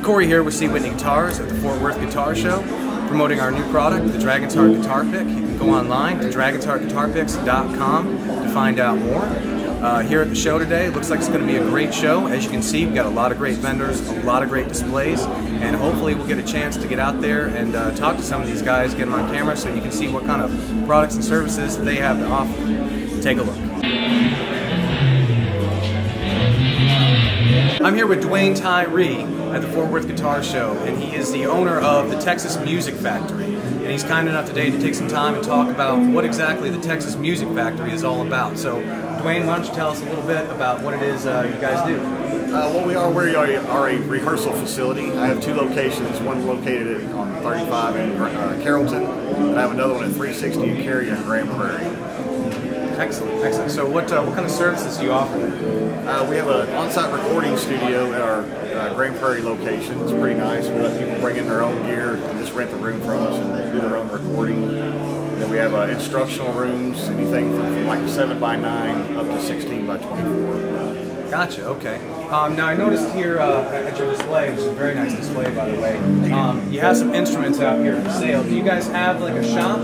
Corey here with Whitney Guitars at the Fort Worth Guitar Show, promoting our new product, the Dragon's Heart Guitar Pick. You can go online to dragonsheartguitarpicks.com to find out more. Here at the show today, it looks like it's going to be a great show. As you can see, we've got a lot of great vendors, a lot of great displays, and hopefully we'll get a chance to get out there and talk to some of these guys, get them on camera so you can see what kind of products and services they have to offer. Take a look. I'm here with Dwayne Tyree at the Fort Worth Guitar Show, and he is the owner of the Texas Music Factory. And he's kind enough today to take some time and talk about what exactly the Texas Music Factory is all about. So, Dwayne, why don't you tell us a little bit about what it is you guys do? We are a rehearsal facility. I have two locations, one located on 35 in Carrollton, and I have another one at 360 in Cary and Grand Prairie. Excellent, excellent. So what kind of services do you offer? We have an on-site recording studio at our Grand Prairie location. It's pretty nice. We let people bring in their own gear and just rent the room from us and they do their own recording. And then we have instructional rooms, anything from like 7x9 up to 16x24. Gotcha, okay. Now I noticed here at your display, which is a very nice display by the way, you have some instruments out here for sale. Do you guys have like a shop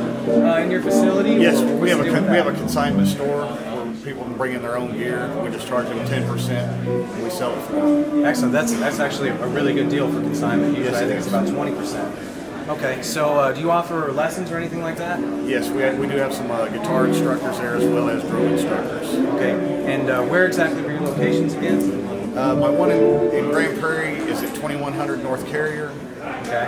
in your facility? Yes, we have a consignment store where people can bring in their own gear. We just charge them 10% and we sell it for them. Excellent, that's actually a really good deal for consignment. Usually I think it's about 20%. Okay, so do you offer lessons or anything like that? Yes, we do have some guitar instructors there as well as drum instructors. Okay, and where exactly were your locations again? My one in Grand Prairie is at 2100 North Carrier, okay.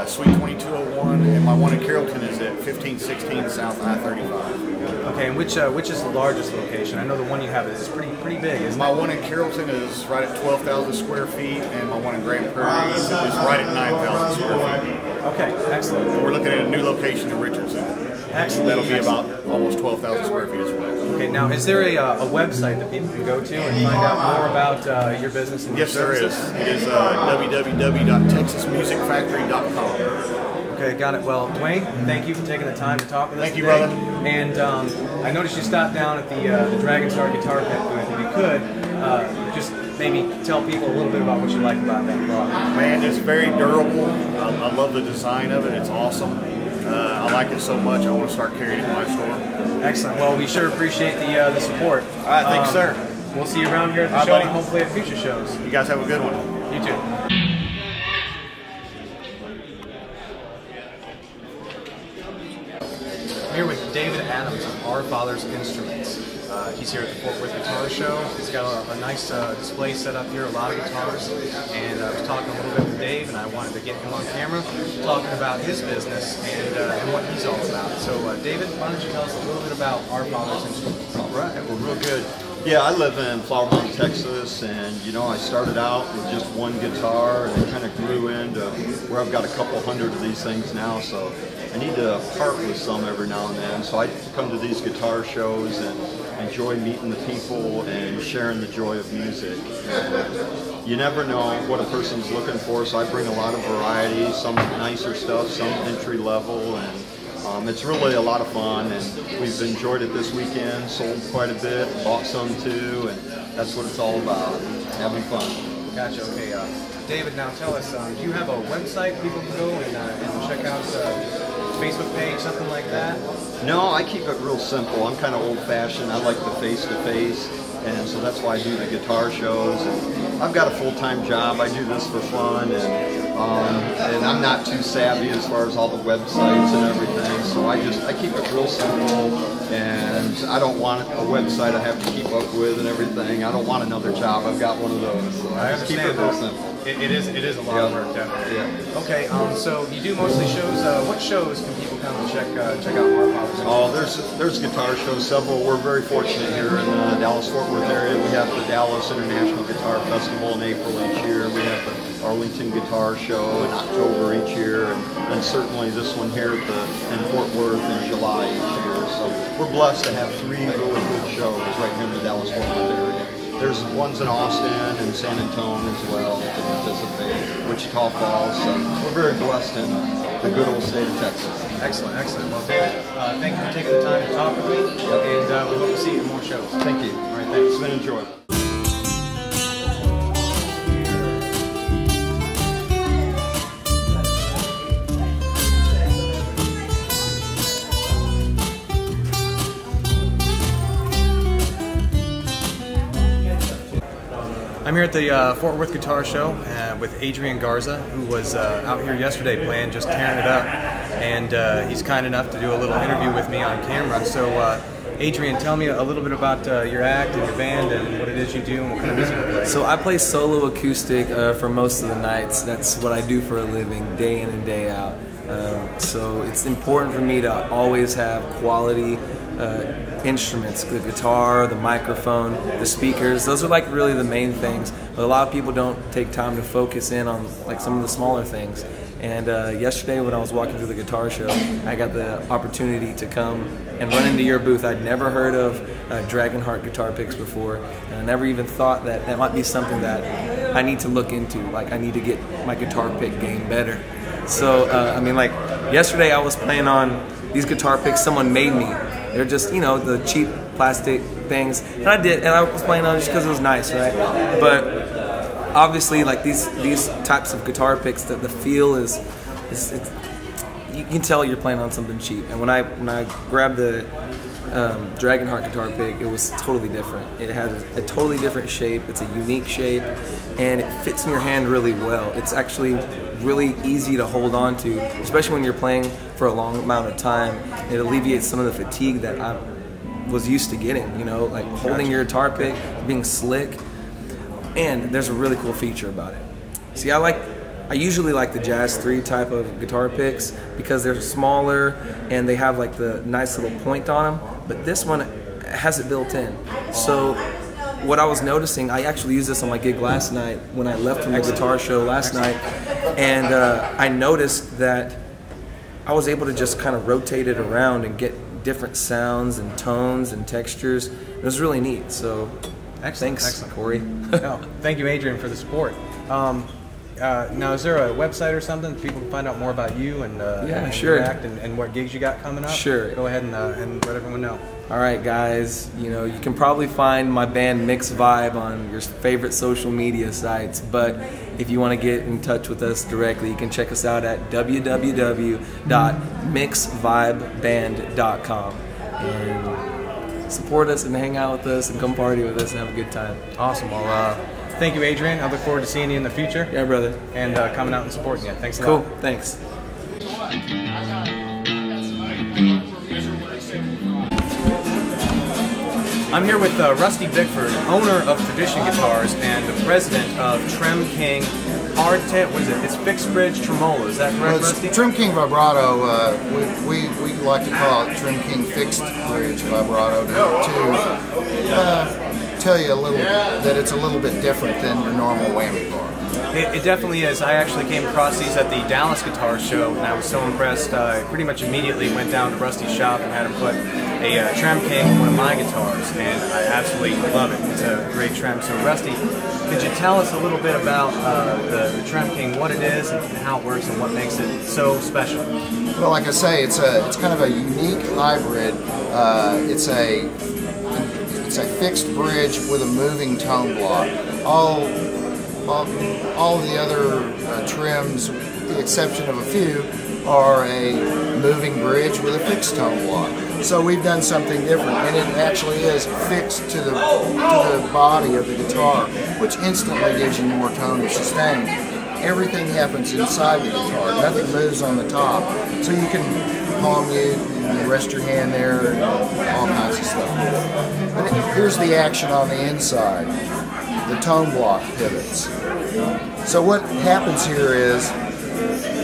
Suite 2201, and my one in Carrollton is at 1516 South I-35. Okay, and which is the largest location? I know the one you have is pretty big, isn't it? My one in Carrollton is right at 12,000 square feet, and my one in Grand Prairie is right at 9,000 square feet. Okay, excellent. And we're looking at a new location in Richardson. Excellent. That'll be about almost 12,000 square feet as well. Okay, now is there a website that people can go to and find out more about your business and your services? Yes, there is. It is www.texasmusicfactory.com. Okay, got it. Well, Dwayne, thank you for taking the time to talk with us today. Thank you, brother. And I noticed you stopped down at the Dragon's Heart Guitar Pick booth. If you could, just maybe tell people a little bit about what you like about that product. Man, it's very durable. I love the design of it. It's awesome. I like it so much, I want to start carrying it in my store. Excellent. Well, we sure appreciate the support. All right, thanks, sir. We'll see you around here at the show and hopefully at future shows. You guys have a good one. You too. I'm here with David Adams of Our Father's Instruments. He's here at the Fort Worth Guitar Show. He's got a nice display set up here, a lot of guitars. And I was talking a little bit with Dave, and I wanted to get him on camera talking about his business and what he's all about. So, David, why don't you tell us a little bit about Our Father's Instruments? All right, well, real good. Yeah, I live in Flower Mound, Texas, and you know, I started out with just one guitar, and it kind of grew into where I've got a couple hundred of these things now, so I need to part with some every now and then. So I come to these guitar shows and enjoy meeting the people and sharing the joy of music. You never know what a person's looking for, so I bring a lot of variety, some nicer stuff, some entry level, and it's really a lot of fun, and we've enjoyed it this weekend, sold quite a bit, bought some too, and that's what it's all about, having fun. Gotcha, okay. David, now tell us, do you have a website people can go and check out Facebook page, something like that? No, I keep it real simple. I'm kind of old-fashioned. I like the face-to-face, and so that's why I do the guitar shows. And I've got a full-time job. I do this for fun, and I'm not too savvy as far as all the websites and everything. So I keep it real simple, and I don't want a website I have to keep up with and everything. I don't want another job. I've got one of those. So I just keep it real simple. It is a lot of work, definitely. Yeah. Okay, so you do mostly shows. What shows can people come and check out Our Father's? Oh, there's guitar shows, several. We're very fortunate here in the Dallas-Fort Worth area. We have the Dallas International Guitar Festival in April each year. We have the Arlington Guitar Show in October each year, and certainly this one here in Fort Worth in July each year. So we're blessed to have three really good shows right here in the Dallas-Fort Worth area. There's ones in Austin and San Antonio as well to participate, Wichita Falls. So we're very blessed in the good old state of Texas. Excellent, excellent. Well, David, thank you for taking the time to talk with me, and we hope to see you at more shows. Thank you. All right, thanks. It's been enjoyable. I'm here at the Fort Worth Guitar Show with Adrian Garza, who was out here yesterday playing, just tearing it up. And he's kind enough to do a little interview with me on camera. So Adrian, tell me a little bit about your act and your band and what it is you do and what kind of music you play. So I play solo acoustic for most of the nights. That's what I do for a living, day in and day out. So it's important for me to always have quality instruments, the guitar, the microphone, the speakers. Those are like really the main things. But a lot of people don't take time to focus in on like some of the smaller things. And yesterday when I was walking through the guitar show, I got the opportunity to come and run into your booth. I'd never heard of Dragonheart guitar picks before, and I never even thought that that might be something that I need to look into. Like I need to get my guitar pick game better. So I mean, like yesterday I was playing on these guitar picks someone made me. They're just, you know, the cheap plastic things, and I was playing on it just because it was nice, right? But obviously, like these types of guitar picks, the feel is you can tell you're playing on something cheap. And when I grabbed the Dragonheart guitar pick, it was totally different. It has a totally different shape. It's a unique shape, and it fits in your hand really well. It's actually really easy to hold on to, especially when you're playing for a long amount of time. It alleviates some of the fatigue that I was used to getting. You know, like holding your guitar pick, being slick. And there's a really cool feature about it. See, I usually like the Jazz 3 type of guitar picks because they're smaller and they have like the nice little point on them, but this one has it built in. So what I was noticing, I actually used this on my gig last night when I left from the guitar show last night, and I noticed that I was able to just kind of rotate it around and get different sounds and tones and textures. It was really neat. So excellent. Thanks, Excellent. Corey. No, thank you, Adrian, for the support. Now, is there a website or something people can find out more about you and, and sure. your act and what gigs you got coming up? Sure. Go ahead and let everyone know. All right, guys. You know, you can probably find my band Mix Vibe on your favorite social media sites, but if you want to get in touch with us directly, you can check us out at www.mixvibeband.com and support us and hang out with us and come party with us and have a good time. Awesome. Well, thank you, Adrian. I look forward to seeing you in the future. Yeah, brother. And coming out and supporting you. Thanks a lot. Cool. Thanks. I'm here with Rusty Bickford, owner of Tradition Guitars and the president of Trem King what is it? It's fixed bridge tremolo. Is that correct, Rusty? Trem King vibrato. We like to call it Trem King fixed bridge vibrato to tell you a little that it's a little bit different than your normal whammy bar. It definitely is. I actually came across these at the Dallas Guitar Show, and I was so impressed. I pretty much immediately went down to Rusty's shop and had him put a Trem King on one of my guitars, and I absolutely love it. It's a great Trem. So, Rusty, could you tell us a little bit about the Trem King, what it is, and how it works, and what makes it so special? Well, like I say, it's kind of a unique hybrid. It's a fixed bridge with a moving tone block. All of the other trims, with the exception of a few, are a moving bridge with a fixed tone block. So we've done something different, and it actually is fixed to the body of the guitar, which instantly gives you more tone and sustain. Everything happens inside the guitar. Nothing moves on the top. So you can palm mute, and rest your hand there, and all kinds of stuff. But here's the action on the inside. The tone block pivots. So what happens here is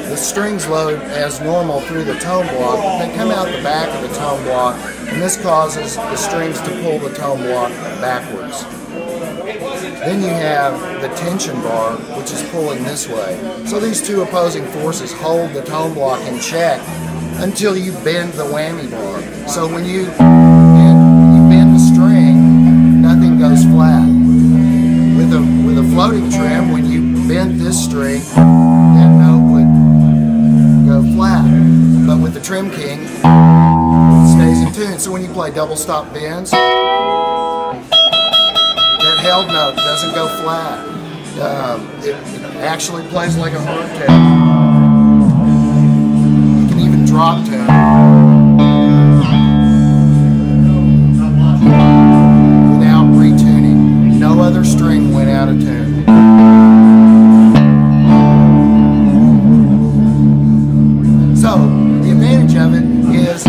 the strings load as normal through the tone block, but they come out the back of the tone block, and this causes the strings to pull the tone block backwards. Then you have the tension bar, which is pulling this way. So these two opposing forces hold the tone block in check until you bend the whammy bar. So when you bend the string, nothing goes flat. With a floating trim, when you bend this string, that note would go flat. But with the Trem King, it stays in tune. So when you play double stop bends, that held note doesn't go flat. It actually plays like a hardtail. You can even drop tune. Without retuning. No other string went out out of tune. So the advantage of it is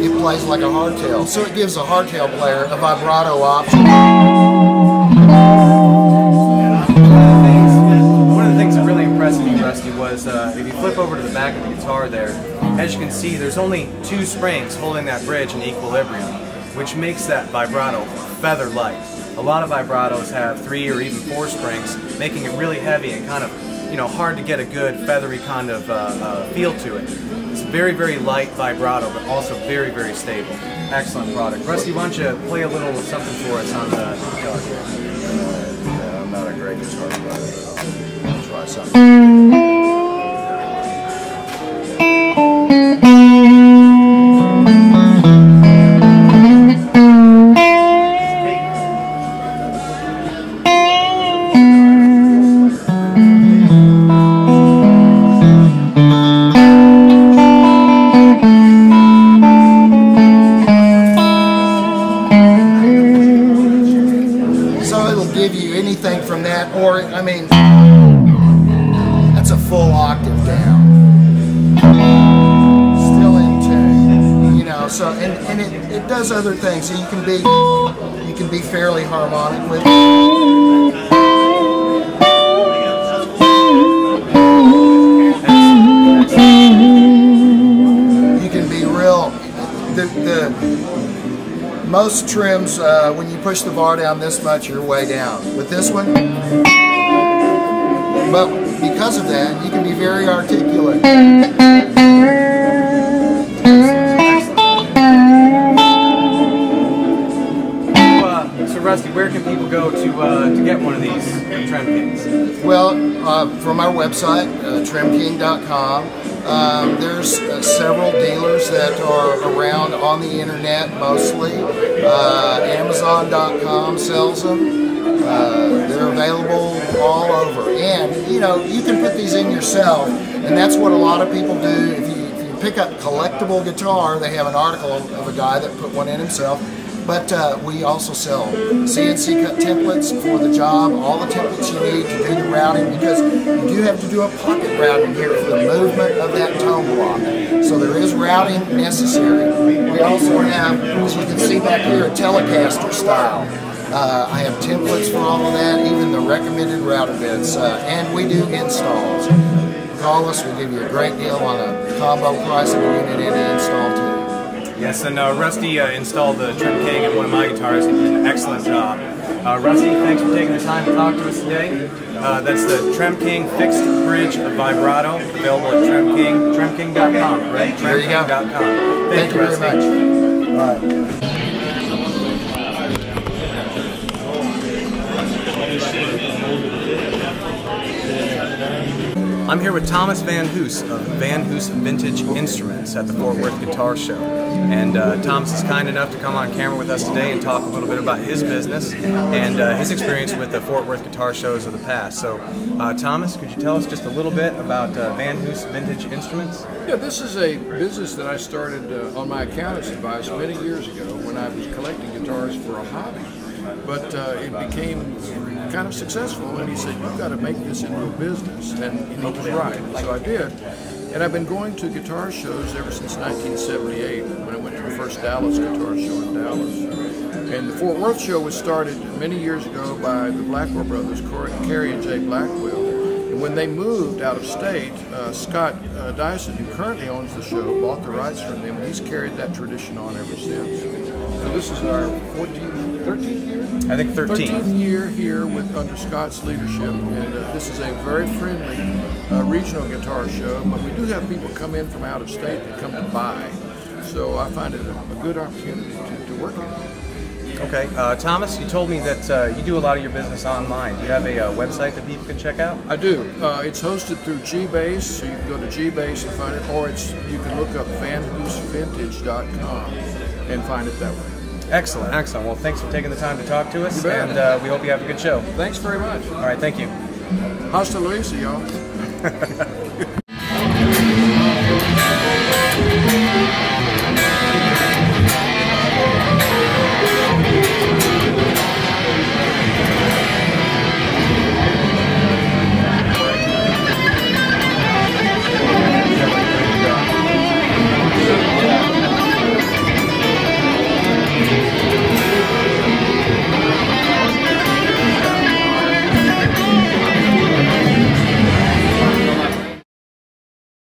it plays like a hardtail. So it gives a hardtail player a vibrato option. One of the things that really impressed me, Rusty, was if you flip over to the back of the guitar there, as you can see, there's only 2 springs holding that bridge in equilibrium, which makes that vibrato feather light. A lot of vibratos have 3 or even 4 springs, making it really heavy and kind of, hard to get a good feathery kind of feel to it. It's very, very light vibrato, but also very, very stable. Excellent product. Rusty, why don't you play a little something for us on the guitar here? Yeah, I'm not a great guitar player, but I'll try something. Give you anything from that, or I mean, that's a full octave down, still in tune, So and it does other things. So you can be fairly harmonic with it. You can be real. Most trims, when you push the bar down this much, you're way down. With this one, but because of that, you can be very articulate. So Rusty, where can people go to get one of these Trem Kings? Well, from our website, tremking.com. There's several dealers that are around on the internet mostly. Amazon.com sells them. They're available all over. And, you can put these in yourself, and that's what a lot of people do. If you pick up collectible guitar, they have an article of a guy that put one in himself. But we also sell CNC cut templates for the job, all the templates you need to do the routing, because you do have to do a pocket routing here for the movement of that tone block. So there is routing necessary. We also have, as you can see back here, a Telecaster style. I have templates for all of that, even the recommended router bits, and we do installs. Call us, we'll give you a great deal on a combo price of a unit and an install too. Yes, and Rusty installed the Trem King in one of my guitars. He did an excellent job. Rusty, thanks for taking the time to talk to us today. That's the Trem King fixed bridge vibrato, available at tremking.com, right? There you go. Thank you very much. All right. I'm here with Thomas Van Hoose of Van Hoose Vintage Instruments at the Fort Worth Guitar Show. And Thomas is kind enough to come on camera with us today and talk a little bit about his business and his experience with the Fort Worth Guitar Shows of the past. So, Thomas, could you tell us just a little bit about Van Hoose Vintage Instruments? Yeah, this is a business that I started on my accountant's advice many years ago when I was collecting guitars for a hobby. But it became kind of successful, and he said, you've got to make this into a business, and he was right, so I did. And I've been going to guitar shows ever since 1978, when I went to the first Dallas Guitar Show in Dallas. And the Fort Worth show was started many years ago by the Blackwell brothers, Kerry and Jay Blackwell. And when they moved out of state, Scott Dyson, who currently owns the show, bought the rights from them, and he's carried that tradition on ever since. So this is our 13th year? I think 13th year here under Scott's leadership, and this is a very friendly regional guitar show, but we do have people come in from out of state that come to buy. So I find it a good opportunity to work in. Okay, Thomas, you told me that you do a lot of your business online. Do you have a website that people can check out? I do. It's hosted through Gbase, so you can go to Gbase and find it, or you can look up vanhoosevintage.com and find it that way. Excellent, excellent. Well, thanks for taking the time to talk to us, and we hope you have a good show. Thanks very much. All right, thank you. Hasta luego, y'all.